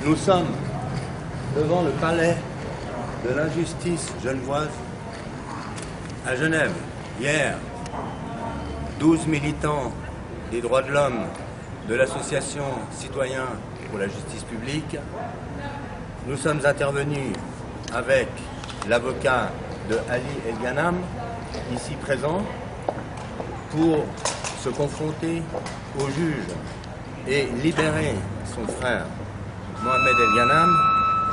Nous sommes devant le palais de l'injustice genevoise à Genève. Hier, 12 militants des droits de l'homme de l'association Citoyens pour la justice publique, nous sommes intervenus avec l'avocat de Ali El-Ghanam, ici présent, pour se confronter au juge et libérer son frère Mohamed El-Ghanam,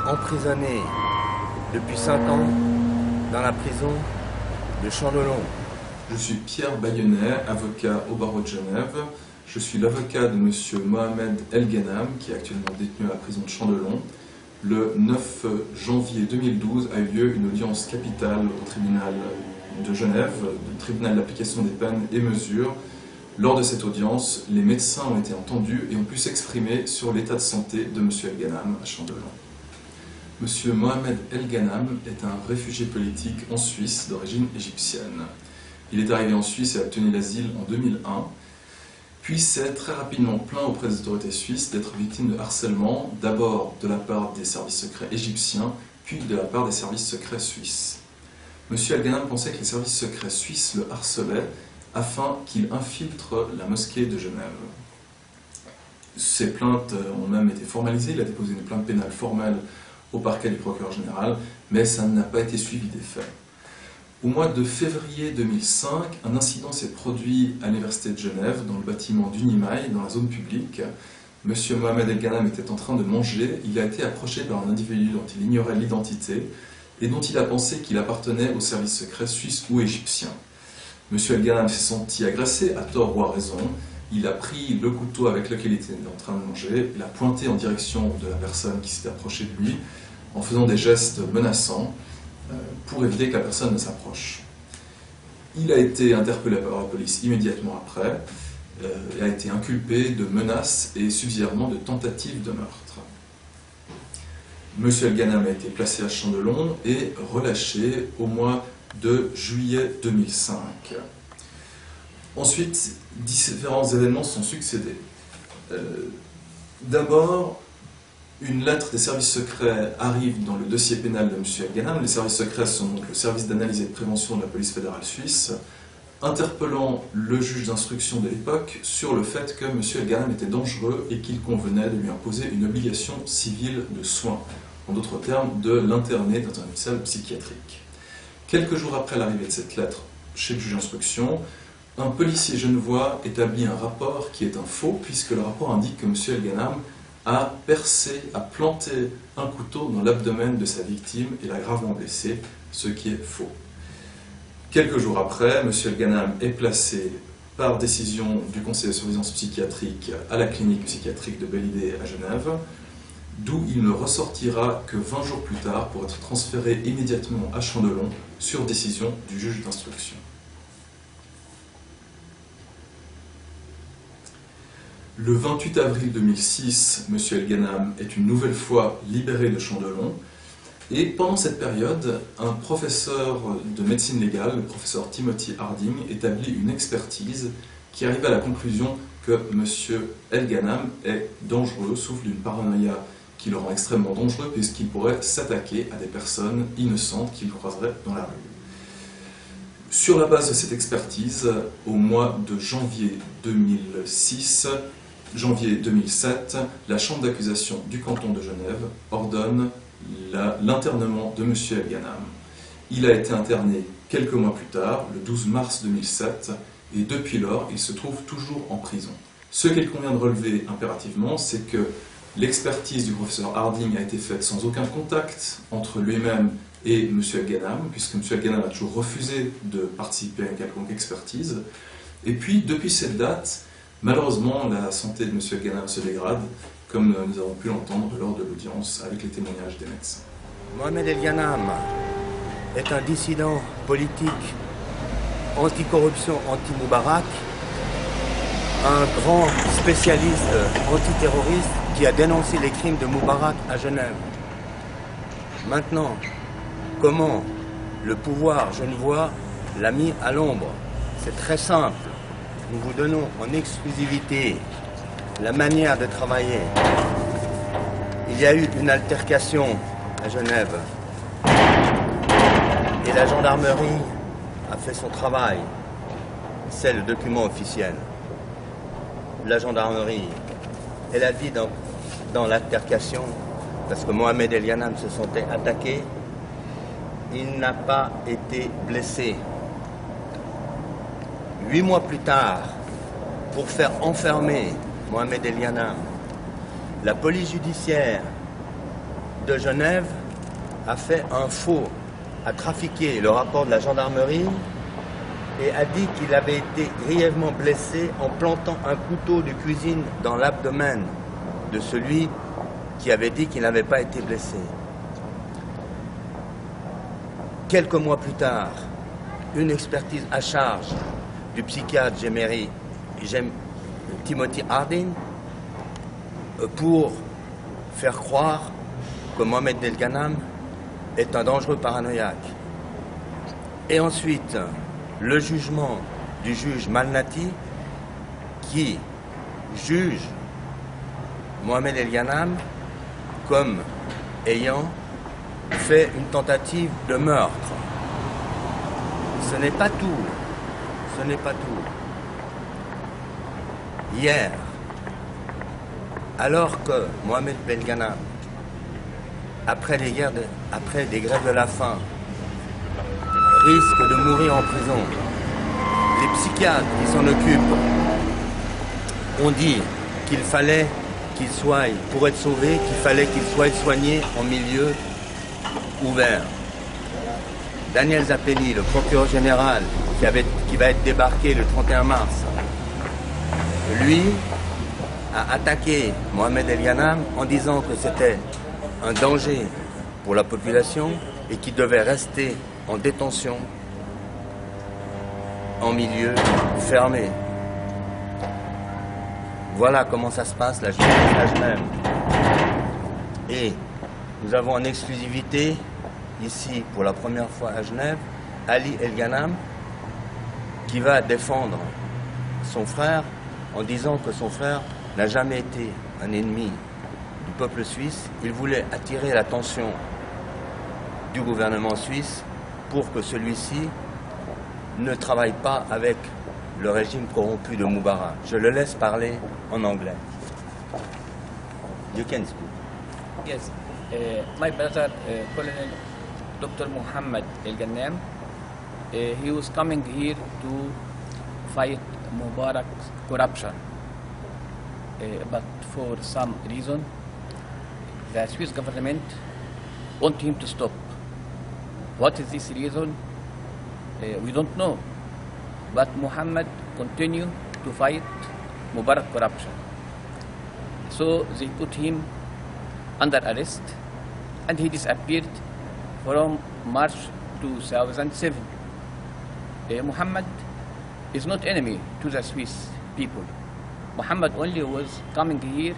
emprisonné depuis 5 ans dans la prison de Chandelon. Je suis Pierre Bayonnet, avocat au barreau de Genève. Je suis l'avocat de M. Mohamed El-Ghanam, qui est actuellement détenu à la prison de Chandelon. Le 9 janvier 2012 a eu lieu une audience capitale au tribunal de Genève, le tribunal d'application des peines et mesures. Lors de cette audience, les médecins ont été entendus et ont pu s'exprimer sur l'état de santé de M. El-Ghanam à Chandelon. M. Mohamed El-Ghanam est un réfugié politique en Suisse d'origine égyptienne. Il est arrivé en Suisse et a obtenu l'asile en 2001, puis s'est très rapidement plaint auprès des autorités suisses d'être victime de harcèlement, d'abord de la part des services secrets égyptiens, puis de la part des services secrets suisses. M. El-Ghanam pensait que les services secrets suisses le harcelaient afin qu'il infiltre la mosquée de Genève. Ces plaintes ont même été formalisées, il a déposé une plainte pénale formelle au parquet du procureur général, mais ça n'a pas été suivi des faits. Au mois de février 2005, un incident s'est produit à l'université de Genève, dans le bâtiment d'Unimail, dans la zone publique. M. Mohamed El-Ghanam était en train de manger, il a été approché par un individu dont il ignorait l'identité et dont il a pensé qu'il appartenait au service secret suisse ou égyptien. M. El-Ghanam s'est senti agressé, à tort ou à raison. Il a pris le couteau avec lequel il était en train de manger, il a pointé en direction de la personne qui s'était approchée de lui, en faisant des gestes menaçants, pour éviter que la personne ne s'approche. Il a été interpellé par la police immédiatement après, et a été inculpé de menaces et subsidiairement de tentative de meurtre. M. El-Ghanam a été placé à Chandelon et relâché au mois de juillet 2005. Ensuite, différents événements sont succédés. D'abord, une lettre des services secrets arrive dans le dossier pénal de M. El-Ghanam. Les services secrets sont donc le service d'analyse et de prévention de la police fédérale suisse, interpellant le juge d'instruction de l'époque sur le fait que M. El-Ghanam était dangereux et qu'il convenait de lui imposer une obligation civile de soins, en d'autres termes, de l'interner dans un hôpital psychiatrique. Quelques jours après l'arrivée de cette lettre chez le juge d'instruction, un policier genevois établit un rapport qui est un faux, puisque le rapport indique que M. El-Ghanam a percé, a planté un couteau dans l'abdomen de sa victime et l'a gravement blessé, ce qui est faux. Quelques jours après, M. El-Ghanam est placé par décision du conseil de surveillance psychiatrique à la clinique psychiatrique de Belle-Idée à Genève, d'où il ne ressortira que 20 jours plus tard pour être transféré immédiatement à Chandelon sur décision du juge d'instruction. Le 28 avril 2006, M. El-Ghanam est une nouvelle fois libéré de Chandelon, et pendant cette période, un professeur de médecine légale, le professeur Timothy Harding, établit une expertise qui arrive à la conclusion que M. El-Ghanam est dangereux, souffre d'une paranoïa qui le rend extrêmement dangereux puisqu'il pourrait s'attaquer à des personnes innocentes qu'il croiserait dans la rue. Sur la base de cette expertise, au mois de janvier 2007, la chambre d'accusation du canton de Genève ordonne l'internement de M. El-Ghanam. Il a été interné quelques mois plus tard, le 12 mars 2007, et depuis lors, il se trouve toujours en prison. Ce qu'il convient de relever impérativement, c'est que l'expertise du professeur Harding a été faite sans aucun contact entre lui-même et M. El-Ghanam, puisque M. El-Ghanam a toujours refusé de participer à une quelconque expertise. Et puis, depuis cette date, malheureusement, la santé de M. El-Ghanam se dégrade, comme nous avons pu l'entendre lors de l'audience avec les témoignages des médecins. Mohamed El-Ghanam est un dissident politique anti-corruption, anti-Moubarak, un grand spécialiste antiterroriste qui a dénoncé les crimes de Moubarak à Genève. Maintenant, comment le pouvoir genevois l'a mis à l'ombre? C'est très simple. Nous vous donnons en exclusivité la manière de travailler Il y a eu une altercation à Genève et la gendarmerie a fait son travail. C'est le document officiel. La gendarmerie, elle a dit dans l'altercation, parce que Mohamed El Ghanam se sentait attaqué, il n'a pas été blessé. 8 mois plus tard, pour faire enfermer Mohamed El Ghanam, la police judiciaire de Genève a fait un faux, a trafiqué le rapport de la gendarmerie et a dit qu'il avait été grièvement blessé en plantant un couteau de cuisine dans l'abdomen de celui qui avait dit qu'il n'avait pas été blessé. Quelques mois plus tard, une expertise à charge du psychiatre Timothy Harding pour faire croire que Mohamed El Ghanam est un dangereux paranoïaque. Et ensuite, le jugement du juge Malnati qui juge Mohamed El Ghanam comme ayant fait une tentative de meurtre. Ce n'est pas tout. Ce n'est pas tout. Hier, alors que Mohamed El Ghanam, après des grèves de la faim, risque de mourir en prison, les psychiatres qui s'en occupent ont dit qu'il fallait qu'il soit, pour être sauvé, qu'il fallait qu'il soit soigné en milieu ouvert. Daniel Zappelli, le procureur général, qui va être débarqué le 31 mars, lui a attaqué Mohamed El Ghanam en disant que c'était un danger pour la population et qu'il devait rester en détention en milieu fermé. Voilà comment ça se passe la justice à Genève. Et nous avons en exclusivité, ici pour la première fois à Genève, Ali El Ghanam, qui va défendre son frère en disant que son frère n'a jamais été un ennemi du peuple suisse. Il voulait attirer l'attention du gouvernement suisse pour que celui-ci ne travaille pas avec le régime corrompu de Moubarak. Je le laisse parler en anglais. You can speak. Yes, my brother, Colonel Dr. Mohammed El Ghanam, he was coming here to fight Mubarak's corruption, but for some reason, the Swiss government want him to stop. What is this reason? We don't know, but Muhammad continued to fight Mubarak corruption. So they put him under arrest and he disappeared from March 2007. Muhammad is not enemy to the Swiss people. Muhammad only was coming here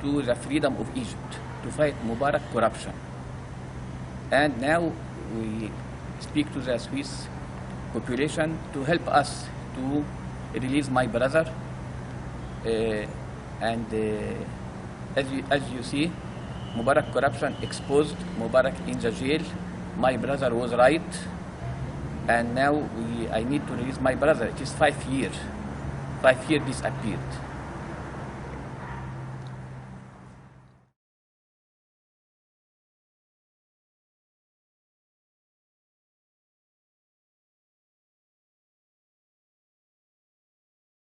to the freedom of Egypt to fight Mubarak corruption. And now we speak to the Swiss population to help us to release my brother. As you see, Mubarak corruption exposed, Mubarak in the jail. My brother was right, and now I need to release my brother. It is 5 years. 5 years disappeared.